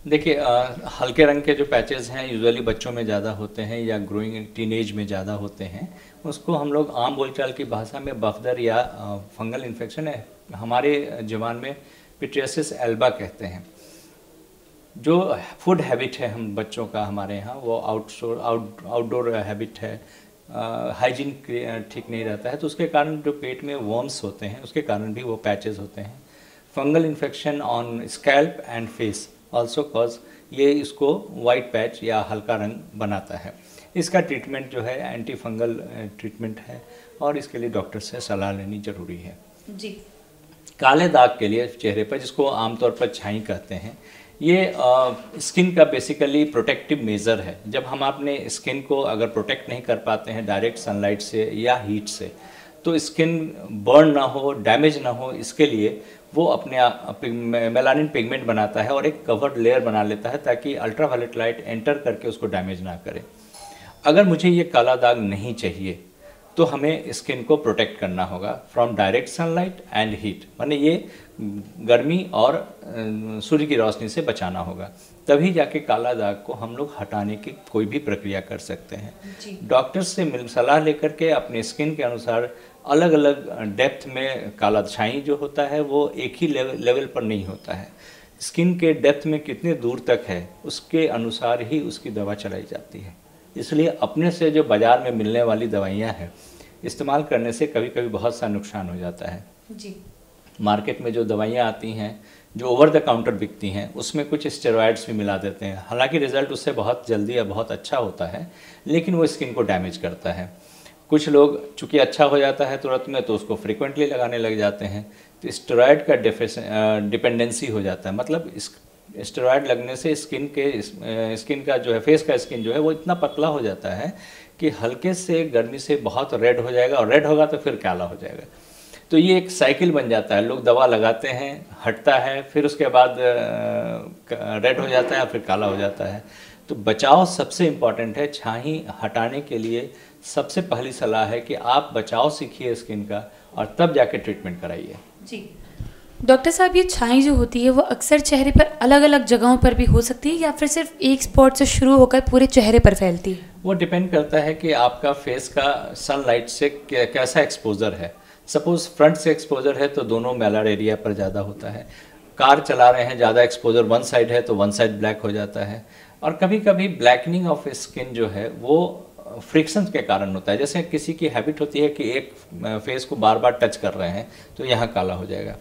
देखिए हल्के रंग के जो पैचेस हैं यूजुअली बच्चों में ज़्यादा होते हैं या ग्रोइंग टीनेज में ज़्यादा होते हैं। उसको हम लोग आम बोलचाल की भाषा में बफदर या फंगल इन्फेक्शन है, हमारे ज़बान में पिट्रियासिस एल्बा कहते हैं। जो फूड हैबिट है हम बच्चों का हमारे यहाँ वो आउटडोर हैबिट है, हाइजीन ठीक नहीं रहता है, तो उसके कारण जो पेट में वर्म्स होते हैं उसके कारण भी वो पैचेस होते हैं। Fungal infection on scalp and face also cause ये इसको वाइट पैच या हल्का रंग बनाता है। इसका ट्रीटमेंट जो है एंटी फंगल ट्रीटमेंट है और इसके लिए डॉक्टर से सलाह लेनी ज़रूरी है। जी। काले दाग के लिए चेहरे पर, जिसको आमतौर पर छाई कहते हैं, ये स्किन का बेसिकली प्रोटेक्टिव मेज़र है। जब हम अपने स्किन को अगर प्रोटेक्ट नहीं कर पाते हैं डायरेक्ट सनलाइट से या हीट से, तो स्किन बर्न ना हो, डैमेज ना हो, इसके लिए वो अपने मेलानिन पिगमेंट बनाता है और एक कवर्ड लेयर बना लेता है ताकि अल्ट्रावायलेट लाइट एंटर करके उसको डैमेज ना करे। अगर मुझे ये काला दाग नहीं चाहिए तो हमें स्किन को प्रोटेक्ट करना होगा from direct sunlight and heat, माने ये गर्मी और सूर्य की रोशनी से बचाना होगा, तभी जाके काला दाग को हम लोग हटाने की कोई भी प्रक्रिया कर सकते हैं। डॉक्टर से सलाह लेकर के अपने स्किन के अनुसार अलग अलग डेप्थ में काला छाई जो होता है वो एक ही लेवल पर नहीं होता है। स्किन के डेप्थ में कितने दूर तक है उसके अनुसार ही उसकी दवा चलाई जाती है। इसलिए अपने से जो बाज़ार में मिलने वाली दवाइयाँ हैं इस्तेमाल करने से कभी कभी बहुत सा नुकसान हो जाता है। जी। मार्केट में जो दवाइयाँ आती हैं जो ओवर द काउंटर बिकती हैं उसमें कुछ स्टेरॉइड्स भी मिला देते हैं, हालांकि रिज़ल्ट उससे बहुत जल्दी या बहुत अच्छा होता है लेकिन वो स्किन को डैमेज करता है। कुछ लोग चूँकि अच्छा हो जाता है तुरंत में तो उसको फ्रिक्वेंटली लगाने लग जाते हैं, तो स्टेरॉइड का डिपेंडेंसी हो जाता है। मतलब स्टेरॉइड लगने से स्किन का जो है, फेस का स्किन जो है वो इतना पतला हो जाता है कि हल्के से गर्मी से बहुत रेड हो जाएगा और रेड होगा तो फिर काला हो जाएगा। तो ये एक साइकिल बन जाता है, लोग दवा लगाते हैं, हटता है, फिर उसके बाद रेड हो जाता है और फिर काला हो जाता है। तो बचाव सबसे इम्पॉर्टेंट है। छाई हटाने के लिए सबसे पहली सलाह है कि आप बचाव सीखिए स्किन का और तब जाके ट्रीटमेंट कराइए। जी। डॉक्टर साहब, ये छाई जो होती है वो अक्सर चेहरे पर अलग अलग जगहों पर भी हो सकती है या फिर सिर्फ एक स्पॉट से शुरू होकर पूरे चेहरे पर फैलती है? वो डिपेंड करता है कि आपका फेस का सनलाइट से कैसा एक्सपोजर है। सपोज फ्रंट से एक्सपोजर है तो दोनों मैलर एरिया पर ज़्यादा होता है। कार चला रहे हैं, ज़्यादा एक्सपोजर वन साइड है तो वन साइड ब्लैक हो जाता है। और कभी कभी ब्लैकनिंग ऑफ स्किन जो है वो फ्रिक्शन के कारण होता है। जैसे किसी की हैबिट होती है कि एक फेस को बार बार टच कर रहे हैं तो यहाँ काला हो जाएगा।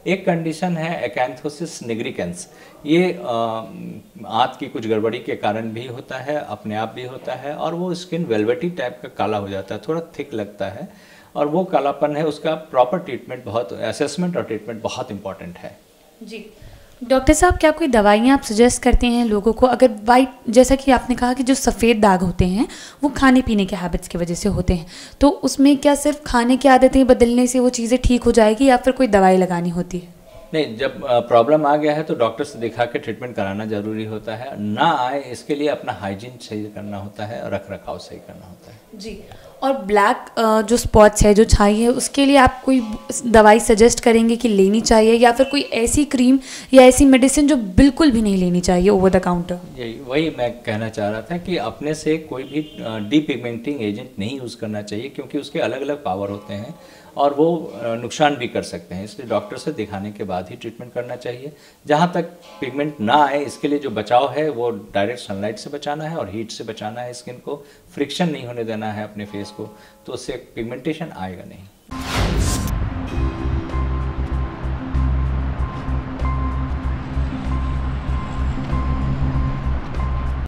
एक कंडीशन है एकैंथोसिस निग्रिकेंस, ये आंत की कुछ गड़बड़ी के कारण भी होता है, अपने आप भी होता है, और वो स्किन वेलवेटी टाइप का काला हो जाता है, थोड़ा थिक लगता है, और वो कालापन है उसका प्रॉपर ट्रीटमेंट, बहुत असेसमेंट और ट्रीटमेंट बहुत इंपॉर्टेंट है। जी। डॉक्टर साहब, क्या कोई दवाइयाँ आप सजेस्ट करते हैं लोगों को, अगर वाइट, जैसा कि आपने कहा कि जो सफ़ेद दाग होते हैं वो खाने पीने के हैबिट्स की वजह से होते हैं, तो उसमें क्या सिर्फ खाने की आदतें बदलने से वो चीज़ें ठीक हो जाएगी या फिर कोई दवाई लगानी होती है? नहीं, जब प्रॉब्लम आ गया है तो डॉक्टर से दिखा के ट्रीटमेंट कराना ज़रूरी होता है। ना आए इसके लिए अपना हाइजीन सही करना होता है और रख रखाव सही करना होता है। जी। और ब्लैक जो स्पॉट्स है, जो छाई है, उसके लिए आप कोई दवाई सजेस्ट करेंगे कि लेनी चाहिए या फिर कोई ऐसी क्रीम या ऐसी मेडिसिन जो बिल्कुल भी नहीं लेनी चाहिए ओवर द काउंटर? यही वही मैं कहना चाह रहा था कि अपने से कोई भी डीपिगमेंटिंग एजेंट नहीं यूज़ करना चाहिए, क्योंकि उसके अलग अलग पावर होते हैं और वो नुकसान भी कर सकते हैं। इसलिए डॉक्टर से दिखाने के बाद ही ट्रीटमेंट करना चाहिए। जहाँ तक पिगमेंट ना आए इसके लिए जो बचाव है वो डायरेक्ट सनलाइट से बचाना है और हीट से बचाना है। स्किन को फ्रिक्शन नहीं होने देना है अपने फेस को, तो उससे पिगमेंटेशन आएगा नहीं।